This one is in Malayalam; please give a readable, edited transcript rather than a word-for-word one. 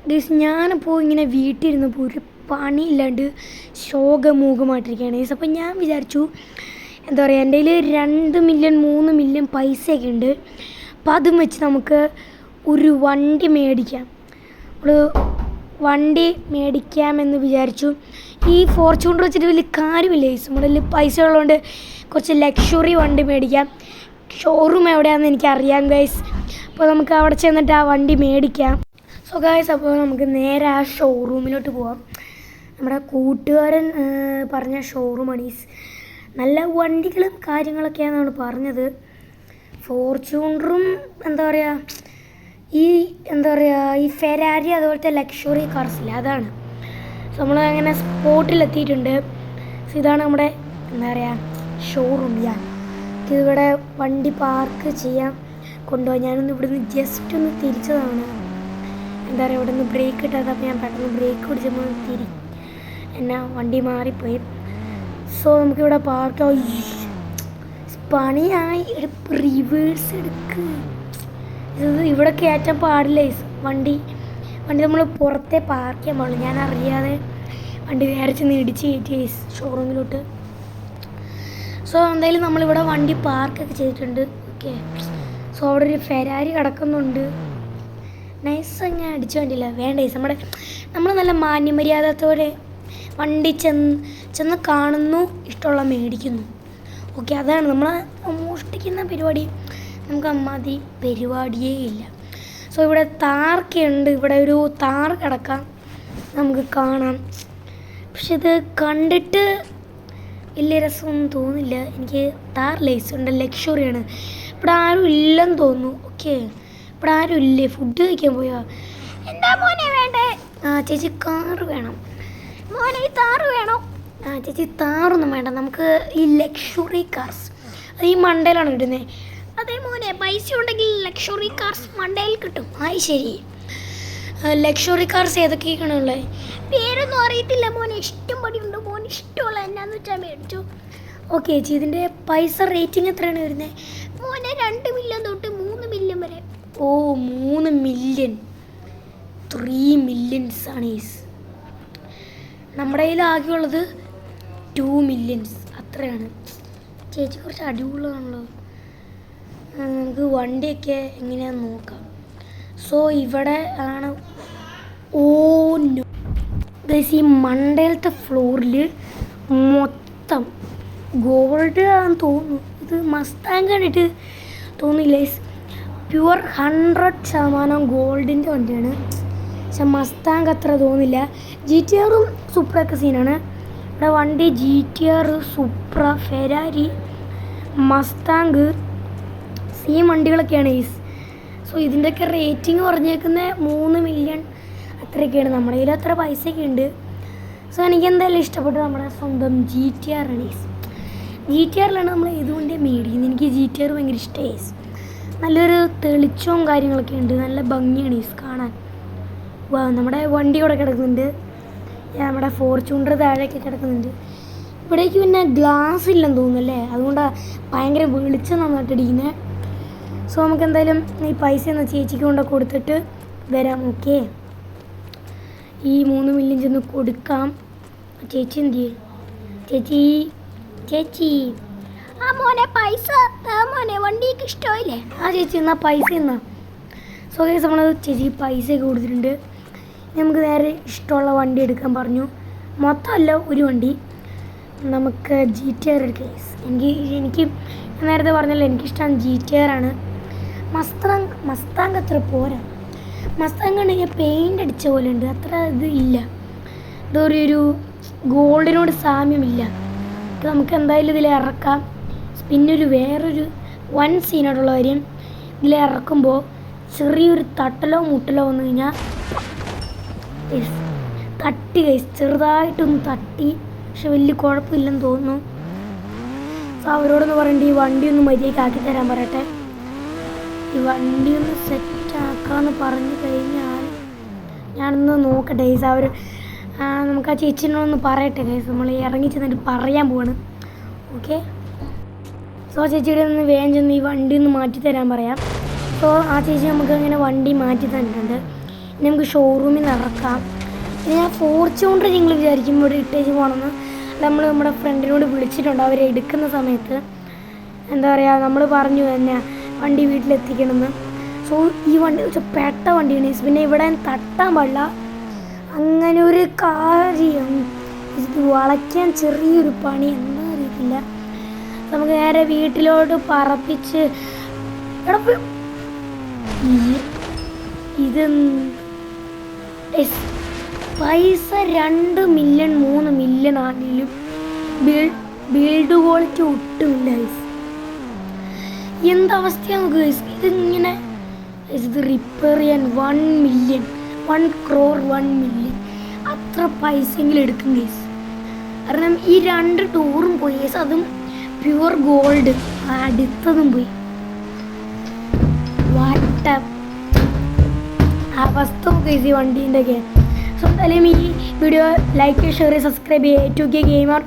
ഗൈസ് ഞാനിപ്പോൾ ഇങ്ങനെ വീട്ടിലിരുന്നപ്പോൾ ഒരു പണിയില്ലാണ്ട് ശോകമൂകമായിട്ടിരിക്കുകയാണ് ഗൈസ്. അപ്പോൾ ഞാൻ വിചാരിച്ചു എന്താ പറയുക, എൻ്റെ കയ്യിൽ 2 മില്യൺ 3 മില്യൺ പൈസയൊക്കെ ഉണ്ട്. അപ്പോൾ അതും വെച്ച് നമുക്ക് ഒരു വണ്ടി മേടിക്കാം. ഒരു വണ്ടി മേടിക്കാമെന്ന് വിചാരിച്ചു. ഈ ഫോർച്യൂണർ വെച്ചിട്ട് വലിയ കാര്യമില്ല ഗൈസ്. നമ്മുടെ കയ്യിൽ പൈസ ഉള്ളതുകൊണ്ട് കുറച്ച് ലക്ഷറി വണ്ടി മേടിക്കാം. ഷോറൂം എവിടെയാണെന്ന് എനിക്കറിയാം ഗൈസ്. അപ്പോൾ നമുക്ക് അവിടെ ചെന്നിട്ട് ആ വണ്ടി മേടിക്കാം. സോ ഗൈസ്, അപ്പോൾ നമുക്ക് നേരെ ആ ഷോറൂമിലോട്ട് പോവാം. നമ്മുടെ കൂട്ടുകാരൻ പറഞ്ഞ ഷോറൂമാണ്. നല്ല വണ്ടികളും കാര്യങ്ങളൊക്കെയാണെന്നാണ് പറഞ്ഞത്. ഫോർച്യൂണറും എന്താ പറയുക ഈ ഫെരാരി അതുപോലത്തെ ലക്ഷറി കാർസില്ല, അതാണ്. സോ നമ്മൾ അങ്ങനെ സ്പോട്ടിലെത്തിയിട്ടുണ്ട്. സോ ഇതാണ് നമ്മുടെ എന്താ പറയുക ഷോറൂം. ഇതിവിടെ വണ്ടി പാർക്ക് ചെയ്യാൻ കൊണ്ടുപോകാം. ഞാനൊന്ന് ഇവിടുന്ന് ജസ്റ്റ് ഒന്ന് തിരിച്ചതാണ്. എന്താ പറയുക, ഇവിടെ നിന്ന് ബ്രേക്ക് കിട്ടാത്തപ്പോൾ ഞാൻ പെട്ടെന്ന് ബ്രേക്ക് പിടിച്ചപ്പോൾ എന്നാ വണ്ടി മാറിപ്പോയി. സോ നമുക്കിവിടെ പാർക്ക് പണിയായി റിവേഴ്സ് എടുക്കുക. ഇത് ഇവിടെ കയറ്റാൻ പാടില്ല വണ്ടി നമ്മൾ പുറത്തെ പാർക്ക് ചെയ്യാൻ പാടില്ല. ഞാൻ അറിയാതെ വണ്ടി വേറെ ചെന്ന് ഇടിച്ച് കയറ്റി ഷോറൂമിലോട്ട്. സോ എന്തായാലും നമ്മളിവിടെ വണ്ടി പാർക്കൊക്കെ ചെയ്തിട്ടുണ്ട്. ഓക്കെ, സോ അവിടെ ഒരു ഫെരാരി കിടക്കുന്നുണ്ട്. നൈസ്. ഞാൻ അടിച്ചു വണ്ടിയില്ല, വേണ്ട നമ്മൾ നല്ല മാന്യമര്യാദത്തോടെ വണ്ടി ചെന്ന് കാണുന്നു, ഇഷ്ടമുള്ള മേടിക്കുന്നു. ഓക്കെ, അതാണ് നമ്മൾ മോഷ്ടിക്കുന്ന പരിപാടി. നമുക്ക് അമ്മാതി പരിപാടിയേ ഇല്ല. സോ ഇവിടെ താർക്കുണ്ട്. ഇവിടെ ഒരു താർ കിടക്കാം, നമുക്ക് കാണാം. പക്ഷെ ഇത് കണ്ടിട്ട് വലിയ രസമൊന്നും തോന്നില്ല എനിക്ക്. താർ ഉണ്ട്, ലക്ഷറിയാണ്. ഇവിടെ ആരും ഇല്ലെന്ന് തോന്നുന്നു. ഓക്കെ, ഇവിടെ ആരും ഇല്ലേ? ഫുഡ് കഴിക്കാൻ പോയാ? എന്താ മോനെ വേണ്ടേ? ചേച്ചി കാറ് വേണം. മോനെ ഈ താറ് വേണോ? ചേച്ചി താറൊന്നും വേണ്ട, നമുക്ക് ഈ ലക്ഷറി കാർസ് അത് ഈ മണ്ടയിലാണ് കിട്ടുന്നത്. അതേ മോനെ, പൈസ ഉണ്ടെങ്കിൽ ലക്ഷറി കാർസ് മണ്ടയിൽ കിട്ടും. ശരി. ലക്ഷറി കാർസ് ഏതൊക്കെയാണ് ഉള്ളത്? പേരൊന്നും അറിയത്തില്ല മോനെ. ഇഷ്ടം പടിയുണ്ട് മോനെ, ഇഷ്ടമുള്ള എന്നാന്ന് വെച്ചാൽ മേടിച്ചു. ഓക്കെ ചേച്ചി, ഇതിൻ്റെ പൈസ റേറ്റിംഗ് എത്രയാണ് വരുന്നത്? മോനെ 2 മില്യൺ തൊട്ട് 3 മില്യൺ വരെ. 3 മില്യൺ 3 മില്യൺസ് ആണ് നമ്മുടെ കയ്യിൽ ആകെയുള്ളത് 2 മില്യൺസ് അത്രയാണ്. ചേച്ചി കുറച്ച് അടിപൊളിയാണല്ലോ. നമുക്ക് വണ്ടിയൊക്കെ എങ്ങനെയാണെന്ന് നോക്കാം. സോ ഇവിടെ ആണ്. ഗൈസ്, ഈ മണ്ടയിലത്തെ ഫ്ലോറിൽ മൊത്തം ഗോൾഡ് ആണെന്ന് തോന്നുന്നു. ഇത് മസ്താങ് കണ്ടിട്ട് തോന്നില്ല. പ്യുവർ 100% ഗോൾഡിൻ്റെ വണ്ടിയാണ്. പക്ഷെ മസ്താങ് അത്ര തോന്നില്ല. GTR സൂപ്രയൊക്കെ സീനാണ്. ഇവിടെ വണ്ടി GTR, Supra, Ferrari, Mustang, same വണ്ടികളൊക്കെയാണ് സോ ഇതിൻ്റെയൊക്കെ റേറ്റിംഗ് പറഞ്ഞേക്കുന്നത് 3 മില്യൺ അത്രയൊക്കെയാണ്. നമ്മുടെ കയ്യിൽ അത്ര പൈസയൊക്കെ ഉണ്ട്. സോ എനിക്ക് എന്തായാലും ഇഷ്ടപ്പെട്ടു നമ്മുടെ സ്വന്തം GTR ആണ്. GTRലാണ് നമ്മൾ ഇതുകൊണ്ട് മേടിക്കുന്നത്. എനിക്ക് GTR ഭയങ്കര ഇഷ്ടമായി. നല്ലൊരു തെളിച്ചവും കാര്യങ്ങളൊക്കെ ഉണ്ട്, നല്ല ഭംഗിയാണ് കാണാൻ. നമ്മുടെ വണ്ടി ഇവിടെ കിടക്കുന്നുണ്ട്. നമ്മുടെ ഫോർച്യൂണർ താഴെയൊക്കെ കിടക്കുന്നുണ്ട്. ഇവിടേക്ക് പിന്നെ ഗ്ലാസ് ഇല്ലെന്ന് തോന്നുന്നല്ലേ, അതുകൊണ്ടാണ് ഭയങ്കര വെളിച്ചം നന്നായിട്ടിരിക്കുന്നത്. സോ നമുക്ക് എന്തായാലും ഈ പൈസ ഒന്ന് ചേച്ചിക്ക് കൊണ്ട് കൊടുത്തിട്ട് വരാം. ഓക്കെ, ഈ 3 മില്യൺ ചെന്ന് കൊടുക്കാം. ചേച്ചി എന്ത് ചെയ്യും? ചേച്ചി മോനെ പൈസ മോനെ, വണ്ടിക്ക് ഇഷ്ടമായില്ലേ? ചേച്ചി എന്നാൽ പൈസ എന്നാ. സോ ഗൈസ്, നമ്മൾ ചേച്ചി പൈസയൊക്കെ കൊടുത്തിട്ടുണ്ട്. നമുക്ക് നേരെ ഇഷ്ടമുള്ള വണ്ടി എടുക്കാൻ പറഞ്ഞു. മൊത്തമല്ല, ഒരു വണ്ടി നമുക്ക് GTR എടുക്കാം. എനിക്ക് നേരത്തെ പറഞ്ഞല്ലോ, എനിക്കിഷ്ടമാണ് GTR ആണ്. മസ്താങ് അത്ര പോരാ. മസ്താങ് കണ്ടെങ്കിൽ പെയിൻ്റ് അടിച്ച പോലെ ഉണ്ട്, അത്ര ഇത് ഇല്ല. ഇതൊരു ഗോൾഡിനോട് സാമ്യമില്ല. നമുക്ക് എന്തായാലും ഇതിൽ ഇറക്കാം. പിന്നെ വേറൊരു വൻ സീനായിട്ടുള്ള കാര്യം, ഇതിൽ ഇറക്കുമ്പോൾ ചെറിയൊരു തട്ടലോ മുട്ടലോ വന്നു കഴിഞ്ഞാൽ തട്ടി ചെറുതായിട്ടൊന്ന് തട്ടി, പക്ഷെ വലിയ കുഴപ്പമില്ലെന്ന് തോന്നുന്നു. സോ അവരോടൊന്ന് പറയണ്ട ഈ വണ്ടി ഒന്ന് മര്യാദയ്ക്ക് ആക്കി തരാൻ പറയട്ടെ. ഈ വണ്ടി ഒന്ന് സെറ്റാക്കാമെന്ന് പറഞ്ഞു കഴിഞ്ഞാൽ ഞാനൊന്ന് നോക്കട്ടെ അവർ നമുക്ക് ആ ചേച്ചിനോടൊന്ന് പറയട്ടെ ഗൈസ്. നമ്മൾ ഇറങ്ങി ചെന്നിട്ട് പറയാൻ പോവാണ്. ഓക്കെ, സോ ചേച്ചിയുടെ ഒന്ന് വേഗം ചെന്ന് ഈ വണ്ടി ഒന്ന് മാറ്റി തരാൻ പറയാം. സോ ആ ചേച്ചി നമുക്ക് അങ്ങനെ വണ്ടി മാറ്റി തന്നിട്ടുണ്ട്. ഇനി നമുക്ക് ഷോറൂമിൽ നിന്ന് ഇറക്കാം. ഇനി ഞാൻ ഫോർച്യൂണർ നിങ്ങൾ വിചാരിക്കും ഇവിടെ ഇട്ടേച്ച് പോകണമെന്ന്. നമ്മൾ നമ്മുടെ ഫ്രണ്ടിനോട് വിളിച്ചിട്ടുണ്ട് അവരെ എടുക്കുന്ന സമയത്ത്. എന്താ പറയുക, നമ്മൾ പറഞ്ഞു തന്നെ വണ്ടി വീട്ടിലെത്തിക്കണമെന്ന്. സോ ഈ വണ്ടി വെച്ചാൽ പെട്ട വണ്ടിയാണ്. പിന്നെ ഇവിടെ തട്ടാൻ പാടില്ല, അങ്ങനെ ഒരു കാര്യം. ഇത് വളയ്ക്കാൻ ചെറിയൊരു പണി, എന്താ അറിയത്തില്ല. നമുക്ക് നേരെ വീട്ടിലോട്ട് പറപ്പിച്ച് ഇത് പൈസ 2 മില്യൺ 3 മില്യൺ ആണെങ്കിലും ബിൽഡ് ക്വാളിറ്റി ഒട്ടുമില്ല ഗൈസ്. എന്തവസ്ഥയാണ് നമുക്ക് ഗൈസ് ഇതിങ്ങനെ. ഇത് റിപ്പയർ ചെയ്യാൻ 1 മില്യൺ 1 crore 1 മില്യൺ അത്ര പൈസയെങ്കിലും എടുക്കും ഗൈസ്. കാരണം ഈ 2 ടൂറും പോയി ഗൈസ്, അതും പ്യുവർ ഗോൾഡ്. അടുത്തതും പോയി. വാട്ട അവസ്ഥ ഗൈസ് ഈ വണ്ടീൻ്റെ ഒക്കെ. സോ എന്തായാലും ഈ വീഡിയോ ലൈക്ക് ഷെയർ സബ്സ്ക്രൈബ് ചെയ്യുക. 2K gamer.